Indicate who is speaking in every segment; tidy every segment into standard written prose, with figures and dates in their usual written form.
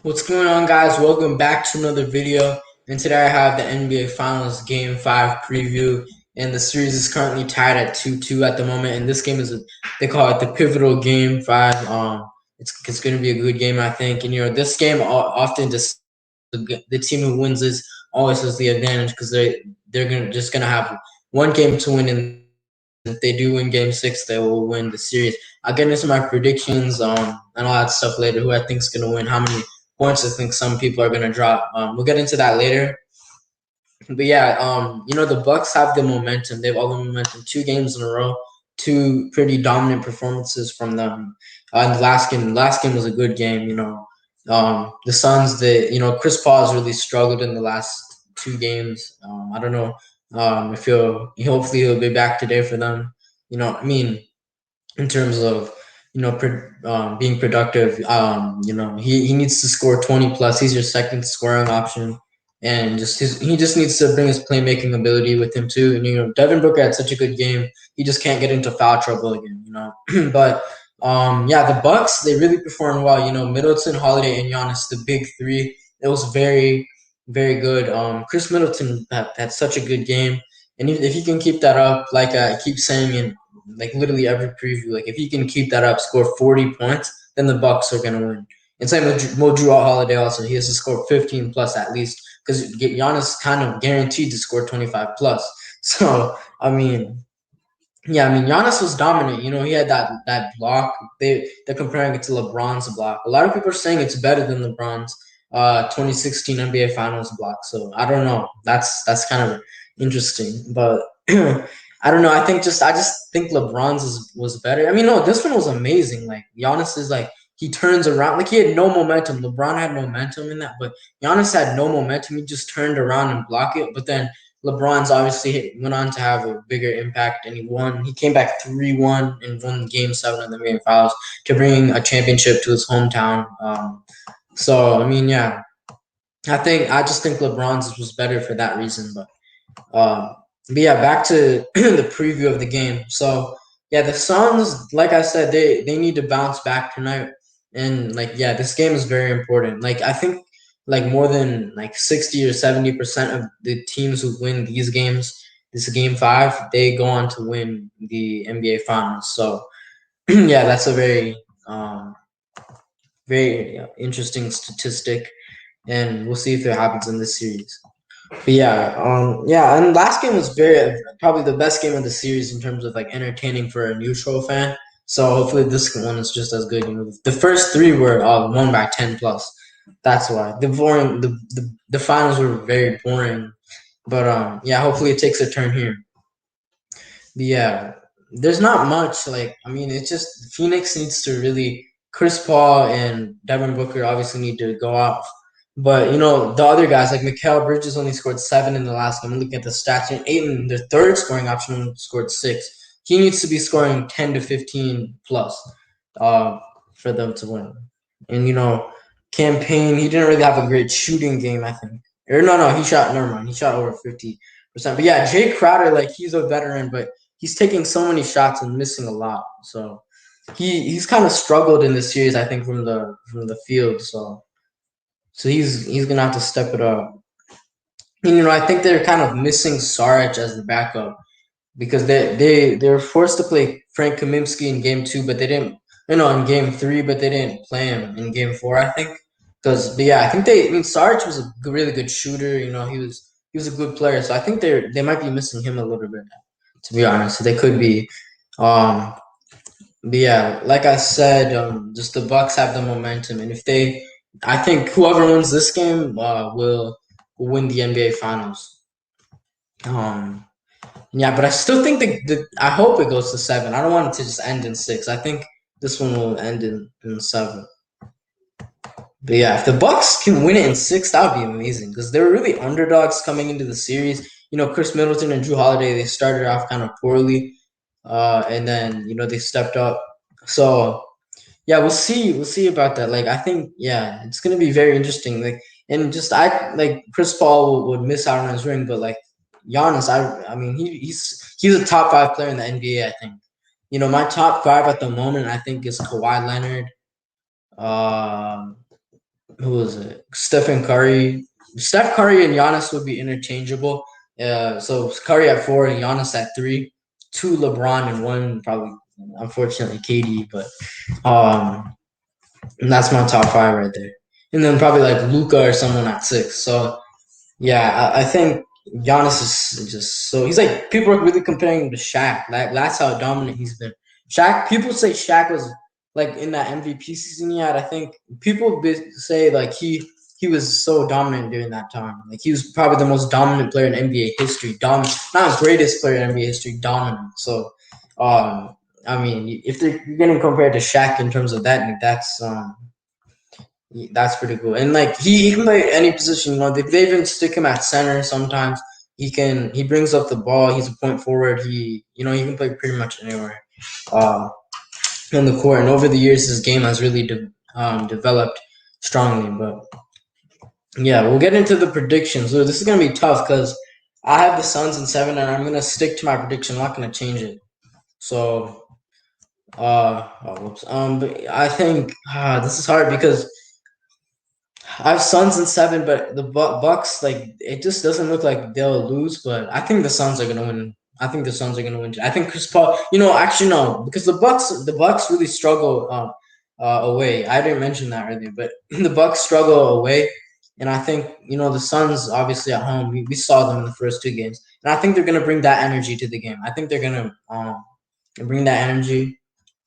Speaker 1: What's going on, guys? Welcome back to another video. And today I have the NBA Finals Game 5 preview. And the series is currently tied at 2-2 at the moment. And this game they call it the pivotal Game 5. It's going to be a good game, I think. And, this game often just the team who wins this always has the advantage because just going to have one game to win. And if they do win Game 6, they will win the series. I'll get into my predictions and all that stuff later, who I think is going to win, how many points I think some people are gonna drop. We'll get into that later. But yeah, the Bucks have the momentum. They have all the momentum. 2 games in a row, two pretty dominant performances from them. And the last game was a good game. The Suns. Chris Paul has really struggled in the last 2 games. I don't know if hopefully he'll be back today for them. In terms of being productive. He needs to score 20 plus. He's your second scoring option, and he just needs to bring his playmaking ability with him too. And Devin Booker had such a good game. He just can't get into foul trouble again. But yeah, the Bucks, they really performed well. Middleton, Holiday, and Giannis, the big three. It was very very good. Chris Middleton had such a good game. And if he can keep that up, like I keep saying in like literally every preview, like if he can keep that up, score 40 points, then the Bucks are gonna win. And same with Drew Holiday also. He has to score 15 plus at least because Giannis kind of guaranteed to score 25 plus. So Giannis was dominant. He had that block. They're comparing it to LeBron's block. A lot of people are saying it's better than LeBron's 2016 NBA Finals block. So I don't know. That's kind of interesting, but I don't know. I just think LeBron's was better. I mean, no, this one was amazing. Like Giannis is like he turns around. Like he had no momentum. LeBron had momentum in that, but Giannis had no momentum. He just turned around and blocked it. But then LeBron's obviously went on to have a bigger impact, and he won. He came back 3-1 and won Game 7 of the NBA Finals to bring a championship to his hometown. Yeah, I just think LeBron's was better for that reason. But yeah, back to the preview of the game. So yeah, the Suns, like I said, they need to bounce back tonight, and like yeah, this game is very important. Like I think like more than like 60 or 70% of the teams who win these games, this Game 5, they go on to win the NBA Finals. So yeah, that's a very interesting statistic, and we'll see if it happens in this series. But yeah, and last game was probably the best game of the series in terms of like entertaining for a neutral fan. So hopefully this one is just as good. The first three were won by 10 plus. That's why the finals were very boring. But yeah, hopefully it takes a turn here. But yeah, there's not much. Like I mean, it's just Phoenix needs to really Chris Paul and Devin Booker obviously need to go off. But the other guys like Mikal Bridges only scored 7 in the last game. I'm looking at the stats. And Ayton, their third scoring option, scored 6. He needs to be scoring 10 to 15 plus for them to win. And Cam Payne, he didn't really have a great shooting game, I think. Or no, he shot. Never mind, he shot over 50%. But yeah, Jay Crowder, like he's a veteran, but he's taking so many shots and missing a lot. So he's kind of struggled in this series, I think, from the field. So he's gonna have to step it up. And, I think they're kind of missing Saric as the backup because they were forced to play Frank Kaminsky in Game 2, but they didn't. In Game 3, but they didn't play him in Game 4. I think but yeah, I think Saric was a really good shooter. He was a good player, so I think they might be missing him a little bit. To be honest, so they could be. Um, but yeah, like I said, just the Bucks have the momentum, and I think whoever wins this game will win the NBA Finals. Um, yeah, but I still think I hope it goes to 7. I don't want it to just end in 6. I think this one will end in 7. But yeah, if the Bucks can win it in 6, that would be amazing because they were really underdogs coming into the series. Chris Middleton and Drew Holiday, they started off kind of poorly, and then they stepped up. So yeah, we'll see about that. Like I think yeah, it's gonna be very interesting. Like and just I like Chris Paul would miss out on his ring, but like Giannis, I mean he's a top 5 player in the NBA. I think. My top 5 at the moment I think is Kawhi Leonard, um, who was it? Stephen Curry. Steph Curry and Giannis would be interchangeable. So Curry at 4 and Giannis at 3. 2 LeBron and 1 probably unfortunately KD, but and that's my top 5 right there. And then probably like Luka or someone at 6. So yeah, I think Giannis is just so he's like people are really comparing him to Shaq. Like that's how dominant he's been. Shaq, people say Shaq was like in that MVP season he had. I think people say like he was so dominant during that time. Like he was probably the most dominant player in NBA history. Dominant, not greatest player in NBA history, dominant. So, I mean, if they're getting compared to Shaq in terms of that, that's pretty cool. And like he can play any position. You know, they even stick him at center sometimes. He brings up the ball. He's a point forward. He can play pretty much anywhere uh, on the court. And over the years, his game has really developed strongly. But yeah, we'll get into the predictions. So this is gonna be tough because I have the Suns in 7, and I'm gonna stick to my prediction. I'm not gonna change it. So whoops. But I think this is hard because I have Suns in 7, but the Bucks, like it just doesn't look like they'll lose. But I think the Suns are gonna win. I think the Suns are gonna win. I think Chris Paul. Actually no, because the Bucks really struggle away. I didn't mention that earlier, but the Bucks struggle away, and I think the Suns obviously at home. We saw them in the first 2 games, and I think they're gonna bring that energy to the game. I think they're gonna bring that energy,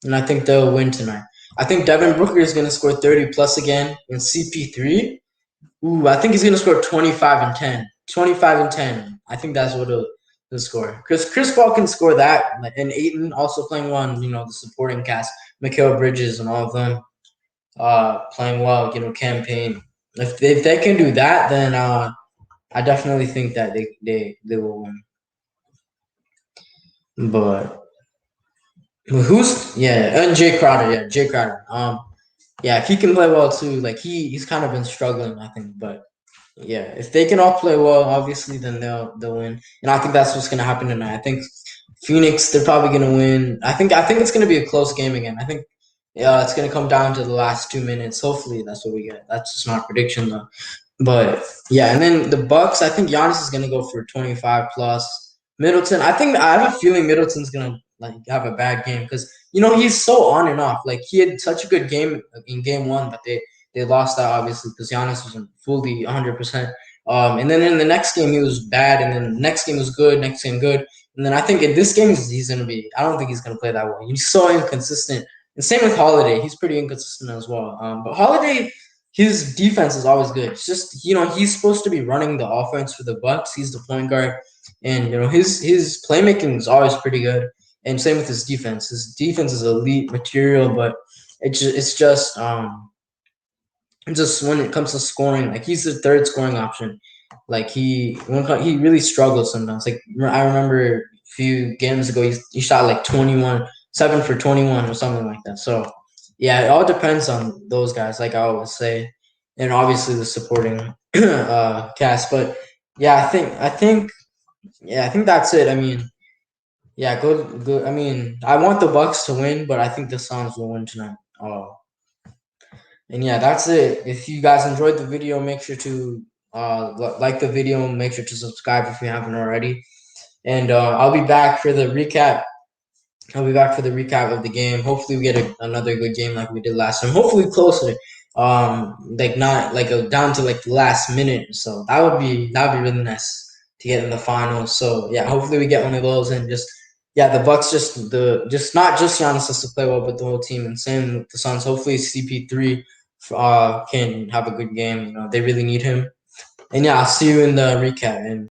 Speaker 1: and I think they'll win tonight. I think Devin Booker is going to score 30 plus again, and CP3, I think he's going to score 25 and 10. 25 and 10. I think that's what he'll score. Because Chris Paul can score that, and Ayton also playing well, the supporting cast, Mikal Bridges and all of them playing well, campaign. If they can do that, then I definitely think that they will win. But and Jay Crowder, Jay Crowder. Yeah, if he can play well too, like he's kind of been struggling, I think. But yeah, if they can all play well, obviously, then they'll win. And I think that's what's gonna happen tonight. I think Phoenix, they're probably gonna win. I think it's gonna be a close game again. I think it's gonna come down to the last 2 minutes. Hopefully, that's what we get. That's just my prediction though. But yeah, and then the Bucks, I think Giannis is gonna go for 25 plus. Middleton, I have a feeling Middleton's gonna like have a bad game because he's so on and off. Like he had such a good game in game 1, but they lost that obviously because Giannis wasn't fully 100%. And then in the next game he was bad, and then the next game was good, next game good, and then I think in this game he's gonna be. I don't think he's gonna play that well. He's so inconsistent. And same with Holiday, he's pretty inconsistent as well. But Holiday, his defense is always good. It's just he's supposed to be running the offense for the Bucks. He's the point guard, and his playmaking is always pretty good. And same with his defense. His defense is elite material, but it's just when it comes to scoring, like he's the third scoring option. Like he really struggles sometimes. Like I remember a few games ago, he shot like 21, 7 for 21 or something like that. So yeah, it all depends on those guys, like I always say, and obviously the supporting cast. But yeah, I think that's it. I mean, yeah, good. I mean, I want the Bucks to win, but I think the Suns will win tonight. And yeah, that's it. If you guys enjoyed the video, make sure to like the video. Make sure to subscribe if you haven't already. And I'll be back for the recap. I'll be back for the recap of the game. Hopefully, we get another good game like we did last time. Hopefully, closer. Like not like down to like the last minute. So that would be really nice to get in the finals. So yeah, hopefully we get one of those, and just the Bucks just not just Giannis has to play well, but the whole team, and same with the Suns. Hopefully CP3 can have a good game. They really need him. And yeah, I'll see you in the recap. And